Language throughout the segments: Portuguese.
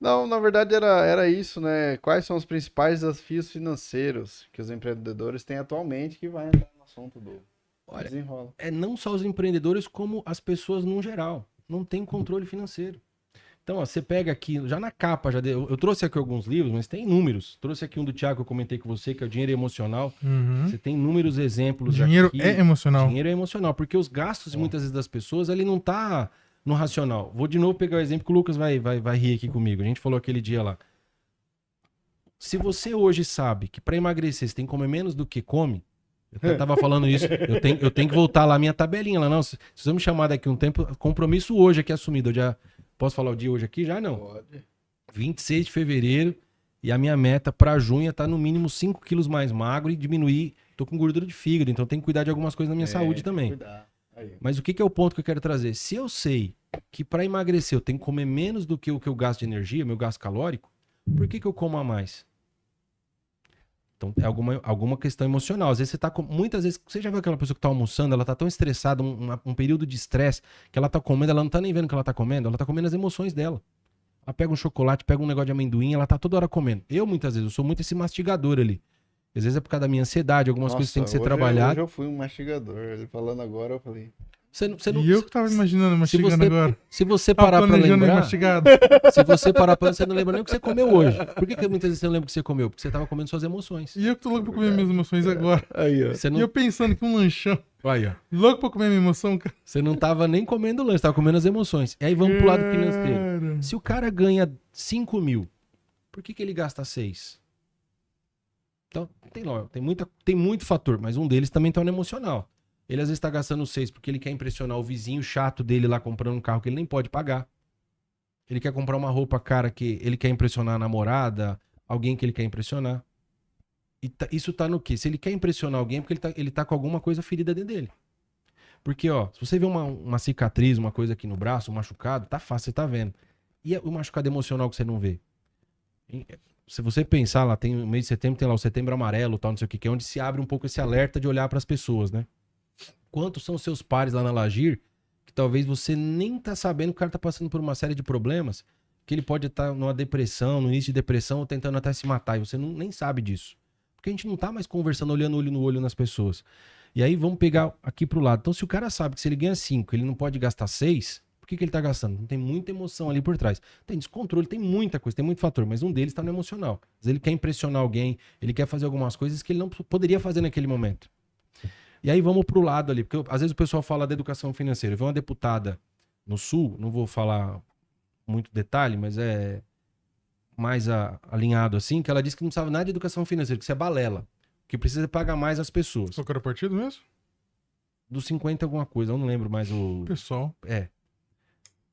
Não, na verdade era isso, né? Quais são os principais desafios financeiros que os empreendedores têm atualmente que vai entrar no assunto do Olha, desenrola. é não só os empreendedores, como as pessoas no geral. Não tem controle financeiro. Então, ó, você pega aqui, já na capa, eu trouxe aqui alguns livros, mas tem inúmeros. Trouxe aqui um do Thiago que eu comentei com você, que é o Dinheiro Emocional. Uhum. Você tem inúmeros exemplos Dinheiro é aqui. emocional. Dinheiro é emocional, porque os gastos, Ó, muitas vezes, das pessoas, ele não tá no racional. Vou de novo pegar o exemplo que o Lucas vai rir aqui comigo. A gente falou aquele dia lá. Se você hoje sabe que para emagrecer você tem que comer menos do que come, eu até tava falando isso, eu tenho que voltar lá a minha tabelinha lá. Não, se você me chamar daqui um tempo, compromisso hoje aqui assumido. Eu já posso falar o dia hoje aqui? Já não. pode. 26 de fevereiro e a minha meta para junho é estar no mínimo 5 quilos mais magro e diminuir. Tô com gordura de fígado, então tenho que cuidar de algumas coisas na minha saúde Tem que também. cuidar. Aí. Mas o que é o ponto que eu quero trazer? Se eu sei que para emagrecer eu tenho que comer menos do que o que eu gasto de energia, meu gasto calórico, por que eu como a mais? Então é alguma questão emocional. Às vezes você tá com. Muitas vezes, você já viu aquela pessoa que tá almoçando, ela tá tão estressada, um período de estresse, que ela tá comendo, ela não tá nem vendo o que ela tá comendo, ela tá comendo as emoções dela. Ela pega um chocolate, pega um negócio de amendoim, ela tá toda hora comendo. Eu, muitas vezes, eu sou muito esse mastigador ali. Às vezes é por causa da minha ansiedade, algumas coisas que têm Nossa, que ser hoje trabalhadas. eu fui um mastigador. Ele falando agora, eu falei. Você não, E eu que tava imaginando se mastigando você, agora. se você Tava parar pra planejando aí lembrar, mastigado. se você parar pra você não lembra nem o que você comeu hoje. Por que muitas vezes você não lembra o que você comeu? Porque você tava comendo suas emoções. E eu que tô louco pra comer minhas emoções agora. Aí, ó. Você E não, eu pensando que um lanchão. aí, ó. Louco pra comer minha emoção, cara. Você não tava nem comendo lanche, tava comendo as emoções. E aí vamos pro lado financeiro. Cara. Se o cara ganha 5 mil, por que ele gasta 6? Então, tem muito fator, mas um deles também tá no emocional. Ele às vezes tá gastando 6 porque ele quer impressionar o vizinho chato dele lá comprando um carro que ele nem pode pagar. Ele quer comprar uma roupa cara que ele quer impressionar a namorada, alguém que ele quer impressionar. E isso tá no quê? Se ele quer impressionar alguém, é porque ele tá com alguma coisa ferida dentro dele. Porque, ó, se você vê uma cicatriz, uma coisa aqui no braço, um machucado, tá fácil, você tá vendo. E o machucado emocional que você não vê? Se você pensar lá, tem o mês de setembro, tem lá o setembro amarelo, tal, não sei o que é onde se abre um pouco esse alerta de olhar para as pessoas, né? Quantos são seus pares lá na Lagir que talvez você nem tá sabendo que o cara tá passando por uma série de problemas, que ele pode estar numa depressão, no início de depressão, ou tentando até se matar, e você nem sabe disso. Porque a gente não tá mais conversando, olhando olho no olho nas pessoas. E aí vamos pegar aqui pro lado. Então, se o cara sabe que se ele ganha 5, ele não pode gastar 6, por que ele tá gastando? Não tem muita emoção ali por trás. Tem descontrole, tem muita coisa, tem muito fator, mas um deles tá no emocional. Às vezes ele quer impressionar alguém, ele quer fazer algumas coisas que ele não poderia fazer naquele momento. E aí vamos pro lado ali, porque às vezes o pessoal fala da educação financeira. Eu vi uma deputada no Sul, não vou falar muito detalhe, mas é mais alinhado assim, que ela disse que não precisava nada de educação financeira, que isso é balela. Que precisa pagar mais as pessoas. Qual que era o partido mesmo? Dos 50 alguma coisa, eu não lembro mais o... Pessoal. É.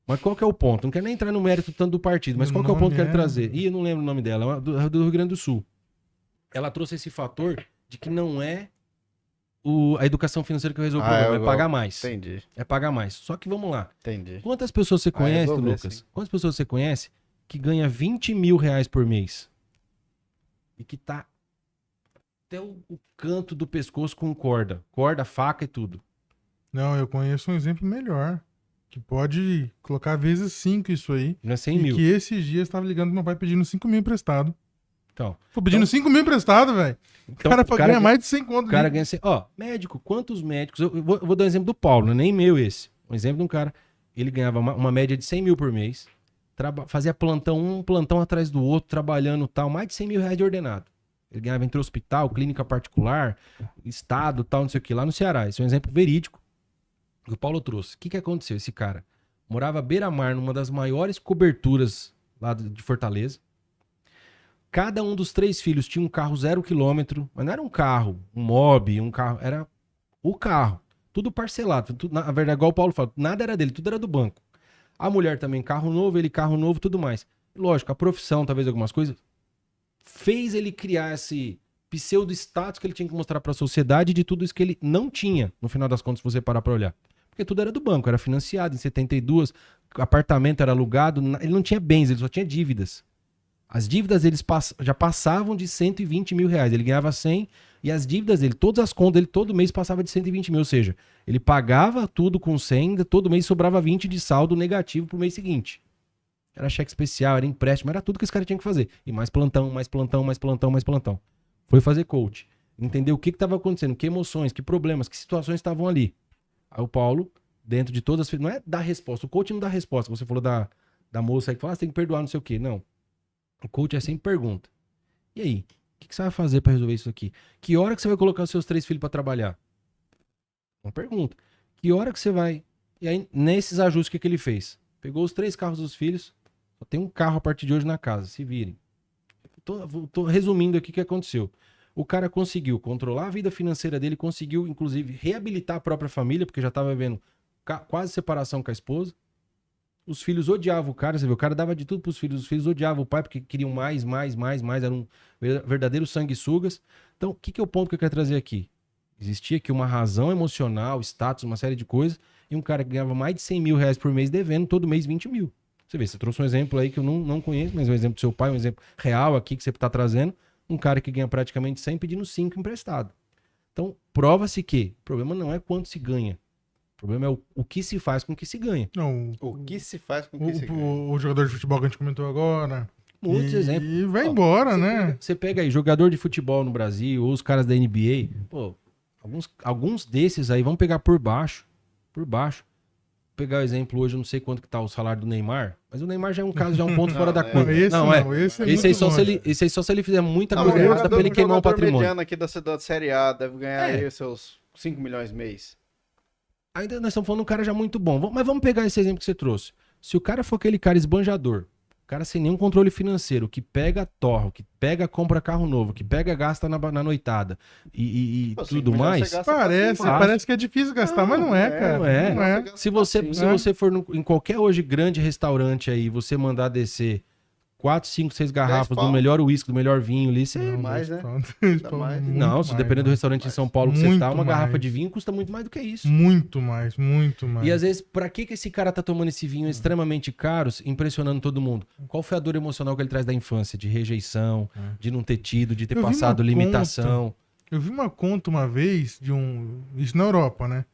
Mas qual que é o ponto? Não quero nem entrar no mérito tanto do partido, mas O qual que é o ponto que eu quero nome é- trazer? Ih, eu não lembro o nome dela, é do Rio Grande do Sul. Ela trouxe esse fator de que não é a educação financeira que resolve o problema, é pagar mais. Entendi, É pagar mais. Só que vamos lá. entendi. Quantas pessoas você conhece, resolver, Lucas? sim. Quantas pessoas você conhece que ganha 20 mil reais por mês? E que tá até o canto do pescoço com corda. Corda, faca e tudo. Não, eu conheço um exemplo melhor. Que pode colocar vezes 5 isso aí. Não é 100 E mil. que esses dias tava ligando pro meu pai pedindo 5 mil emprestado. Então, Pô, pedindo 5 mil emprestado, velho. O cara ganha mais de 100 conto. O cara ganha... Ó, médico, quantos médicos... Eu vou dar um exemplo do Paulo, não é nem meu esse. Um exemplo de um cara, ele ganhava uma média de 100 mil por mês, fazia plantão, um plantão atrás do outro, trabalhando tal, mais de 100 mil reais de ordenado. Ele ganhava entre hospital, clínica particular, estado, tal, não sei o que, lá no Ceará. Esse é um exemplo verídico que o Paulo trouxe. O que aconteceu? Esse cara morava à beira-mar, numa das maiores coberturas lá de Fortaleza. Cada um dos 3 filhos tinha um carro 0 quilômetro, mas não era um carro, um mob, um carro, era o carro. Tudo parcelado. Tudo, na verdade, igual o Paulo fala, nada era dele, tudo era do banco. A mulher também, carro novo, ele carro novo, tudo mais. Lógico, a profissão, talvez algumas coisas, fez ele criar esse pseudo-status que ele tinha que mostrar para a sociedade de tudo isso que ele não tinha, no final das contas, se você parar para olhar. Porque tudo era do banco, era financiado em 72, apartamento era alugado, ele não tinha bens, ele só tinha dívidas. As dívidas eles já passavam de 120 mil reais. Ele ganhava 100 e as dívidas dele, todas as contas dele, todo mês passava de 120 mil. Ou seja, ele pagava tudo com 100, todo mês sobrava 20 de saldo negativo pro mês seguinte. Era cheque especial, era empréstimo, era tudo que esse cara tinha que fazer. E mais plantão, mais plantão, mais plantão, mais plantão. Foi fazer coach. Entender o que estava acontecendo, que emoções, que problemas, que situações estavam ali. Aí o Paulo, dentro de todas as... Não é dar resposta. O coach não dá resposta. Você falou da moça aí que fala, você tem que perdoar, não sei o quê. Não. O coach é sempre pergunta. E aí? O que você vai fazer para resolver isso aqui? Que hora que você vai colocar os seus 3 filhos para trabalhar? Uma pergunta. Que hora que você vai... E aí, nesses ajustes, o que ele fez? Pegou os 3 carros dos filhos, só tem um carro a partir de hoje na casa, se virem. Tô resumindo aqui o que aconteceu. O cara conseguiu controlar a vida financeira dele, conseguiu, inclusive, reabilitar a própria família, porque já estava vivendo quase separação com a esposa. Os filhos odiavam o cara, você viu? O cara dava de tudo pros filhos. Os filhos odiavam o pai porque queriam mais. Eram verdadeiros sanguessugas. Então, o que é o ponto que eu quero trazer aqui? Existia aqui uma razão emocional, status, uma série de coisas, e um cara que ganhava mais de 100 mil reais por mês devendo todo mês 20 mil. Você vê, você trouxe um exemplo aí que eu não conheço, mas um exemplo do seu pai, um exemplo real aqui que você está trazendo. Um cara que ganha praticamente 100 pedindo 5 emprestado. Então, prova-se que o problema não é quanto se ganha. O problema é o que se faz com o que se ganha. Não, O que se faz com que se ganha? o jogador de futebol que a gente comentou agora. Muitos exemplos. E vai Ó, embora, né? Você pega aí, jogador de futebol no Brasil, ou os caras da NBA, pô, alguns desses aí vão pegar por baixo. Por baixo. Vou pegar o exemplo hoje, eu não sei quanto que tá o salário do Neymar, mas o Neymar já é um caso, já é um ponto fora da curva. Esse Esse aí só se ele fizer muita cagada pra ele queimar o patrimônio. Mediano aqui da Série A deve ganhar É. aí os seus 5 milhões mês. Ainda nós estamos falando de um cara já muito bom. Mas vamos pegar esse exemplo que você trouxe. Se o cara for aquele cara esbanjador, o cara sem nenhum controle financeiro, que pega torro, que pega compra carro novo, que pega gasta na noitada e Pô, tudo 5 milhões mais... você gasta Parece, fácil. parece que é difícil gastar, mas não é, cara. não é. Não é. gasta Se você facinho. for em qualquer hoje grande restaurante aí, você mandar descer 4, 5, 6 garrafas do pau. melhor uísque, do melhor vinho ali, você... Não, mais, né? Dois Dá pau, mais. muito Não, se mais, dependendo do mano. restaurante em São Paulo que você Muito tá, uma garrafa mais. de vinho custa muito mais do que isso. Muito mais, muito mais. E às vezes, pra que esse cara tá tomando esse vinho extremamente caro, impressionando todo mundo? Qual foi a dor emocional que ele traz da infância? De rejeição, de não ter tido, de ter Eu vi passado uma limitação. Eu vi uma conta uma vez de isso na Europa, né?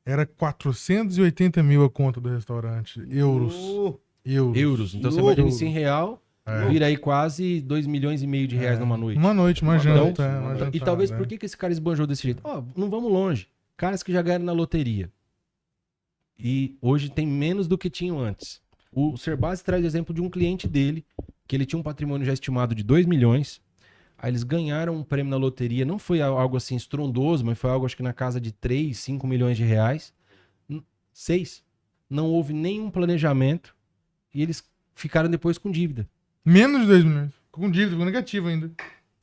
Era 480 mil a conta do restaurante. Euros. Euros. Então você Euro. imagina isso em real, É. vira aí quase 2 milhões e meio de reais numa noite. Uma noite, uma Então, janta. uma E jantada, talvez né? por que esse cara esbanjou desse jeito? Ó, não vamos longe. Caras que já ganharam na loteria. E hoje tem menos do que tinham antes. O Serbasi traz o exemplo de um cliente dele, que ele tinha um patrimônio já estimado de 2 milhões. Aí eles ganharam um prêmio na loteria. Não foi algo assim estrondoso, mas foi algo acho que na casa de 3, 5 milhões de reais. 6. Não houve nenhum planejamento. E eles ficaram depois com dívida. Menos de 2 milhões. Com dívida, com negativo ainda.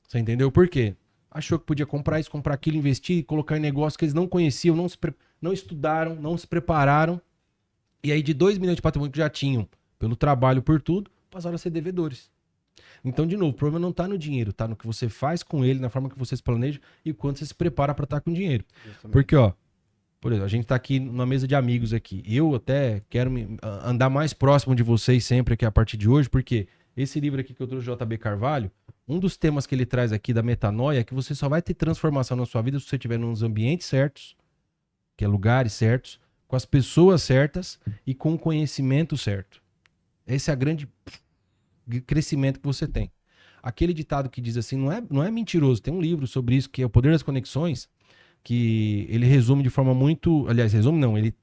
Você entendeu por quê? Achou que podia comprar isso, comprar aquilo, investir, colocar em negócio que eles não conheciam, não estudaram, não se prepararam. E aí de 2 milhões de patrimônio que já tinham, pelo trabalho, por tudo, passaram a ser devedores. Então, de novo, o problema não está no dinheiro, tá no que você faz com ele, na forma que você se planeja e quando você se prepara para estar com dinheiro. Porque, ó, por exemplo, a gente tá aqui numa mesa de amigos aqui. Eu até quero andar mais próximo de vocês sempre aqui a partir de hoje, porque esse livro aqui que eu trouxe do JB Carvalho, um dos temas que ele traz aqui da metanoia é que você só vai ter transformação na sua vida se você estiver nos ambientes certos, que é lugares certos, com as pessoas certas e com o conhecimento certo. Esse é a grande crescimento que você tem. Aquele ditado que diz assim, não é mentiroso, tem um livro sobre isso, que é O Poder das Conexões, que ele resume de forma muito... Aliás, resume não, ele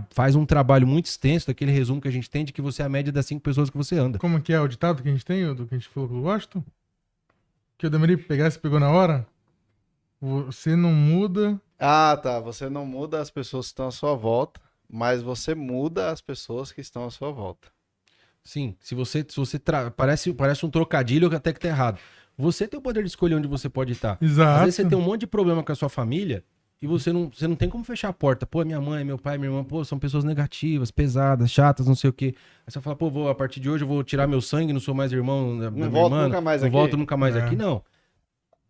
faz um trabalho muito extenso daquele resumo que a gente tem de que você é a média das 5 pessoas que você anda. Como que é o ditado que a gente tem, do que a gente falou que eu gosto? Que o Demari pegasse e pegou na hora? Você não muda... Ah, tá. Você não muda as pessoas que estão à sua volta, mas você muda as pessoas que estão à sua volta. Sim, se você parece um trocadilho até que tá errado. Você tem o poder de escolher onde você pode estar. Exato. Às vezes você tem um monte de problema com a sua família e você não tem como fechar a porta. Pô, minha mãe, meu pai, minha irmã, pô, são pessoas negativas, pesadas, chatas, não sei o quê. Aí você fala, pô, a partir de hoje eu vou tirar meu sangue, não sou mais irmão da minha volto irmã, nunca mais não aqui. volto nunca mais aqui. Não.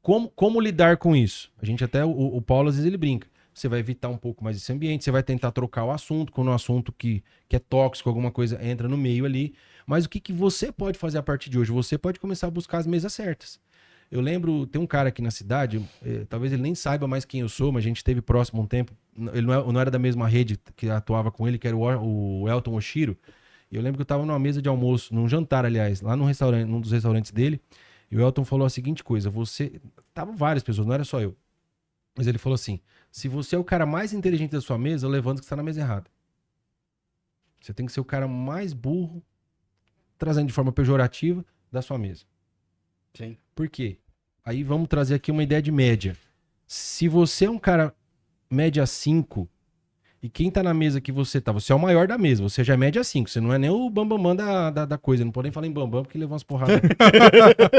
Como lidar com isso? A gente até, o Paulo às vezes ele brinca. Você vai evitar um pouco mais esse ambiente, você vai tentar trocar o assunto, quando o assunto que é tóxico, alguma coisa entra no meio ali. Mas o que você pode fazer a partir de hoje? Você pode começar a buscar as mesas certas. Eu lembro, tem um cara aqui na cidade, talvez ele nem saiba mais quem eu sou, mas a gente esteve próximo um tempo. Ele não era da mesma rede que atuava com ele, que era o Elton Oshiro. E eu lembro que eu tava numa mesa de almoço, num jantar, aliás, lá num restaurante, num dos restaurantes dele, e o Elton falou a seguinte coisa, Estavam várias pessoas, não era só eu. Mas ele falou assim, se você é o cara mais inteligente da sua mesa, levanta que você tá na mesa errada. Você tem que ser o cara mais burro, trazendo de forma pejorativa, da sua mesa. Sim. Por quê? Aí vamos trazer aqui uma ideia de média. Se você é um cara média 5, e quem tá na mesa que você tá, você é o maior da mesa, você já é média 5, você não é nem o bambambam da coisa, não pode nem falar em bambam porque levou umas porradas.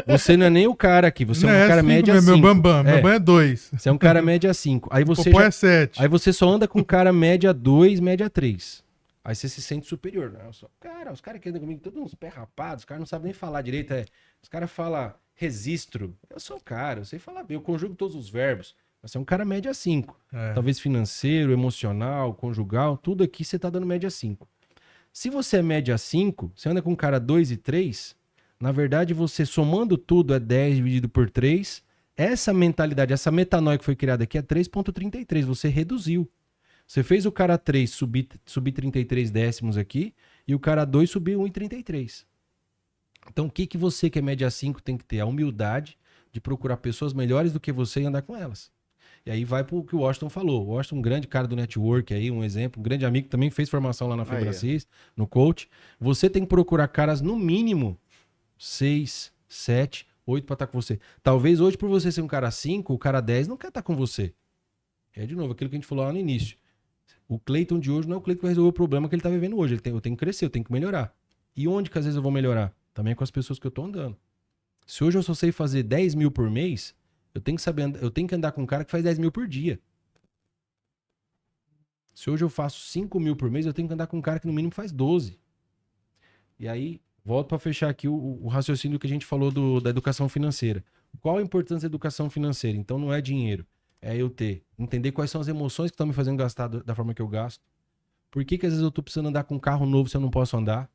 Você não é nem o cara aqui, você Não é um cara cinco, média 5. Meu bambam é 2. Você é um cara média 5. Aí O você Popó é 7. Aí você só anda com cara média 2, média 3. Aí você se sente superior. Né? Os caras que andam comigo, todos uns pé rapados, os caras não sabem nem falar direito. Os caras falam registro. Eu sou o cara, eu sei falar bem, eu conjugo todos os verbos. Você é um cara média 5. Talvez financeiro, emocional, conjugal, tudo aqui você tá dando média 5. Se você é média 5, você anda com cara 2 e 3, na verdade você somando tudo é 10 dividido por 3. Essa mentalidade, essa metanoia que foi criada aqui é 3,33. Você reduziu. Você fez o cara 3 subir 33 décimos aqui e o cara 2 subir 1,33. Então o que você que é média 5 tem que ter? A humildade de procurar pessoas melhores do que você e andar com elas. E aí vai pro que o Washington falou. O Washington, um grande cara do network aí, um exemplo, um grande amigo que também fez formação lá na Febracis, no coach. Você tem que procurar caras no mínimo 6, 7, 8 para estar com você. Talvez hoje, por você ser um cara 5, o cara 10 não quer estar com você. É de novo aquilo que a gente falou lá no início. O Cleiton de hoje não é o Cleiton que vai resolver o problema que ele tá vivendo hoje. Eu tenho que crescer, eu tenho que melhorar. E onde que às vezes eu vou melhorar? Também é com as pessoas que eu tô andando. Se hoje eu só sei fazer 10 mil por mês, eu tenho que andar com um cara que faz 10 mil por dia. Se hoje eu faço 5 mil por mês, eu tenho que andar com um cara que no mínimo faz 12. E aí, volto para fechar aqui o raciocínio que a gente falou da educação financeira. Qual a importância da educação financeira? Então não é dinheiro, é eu entender quais são as emoções que estão me fazendo gastar da forma que eu gasto. Por que às vezes eu tô precisando andar com um carro novo se eu não posso andar?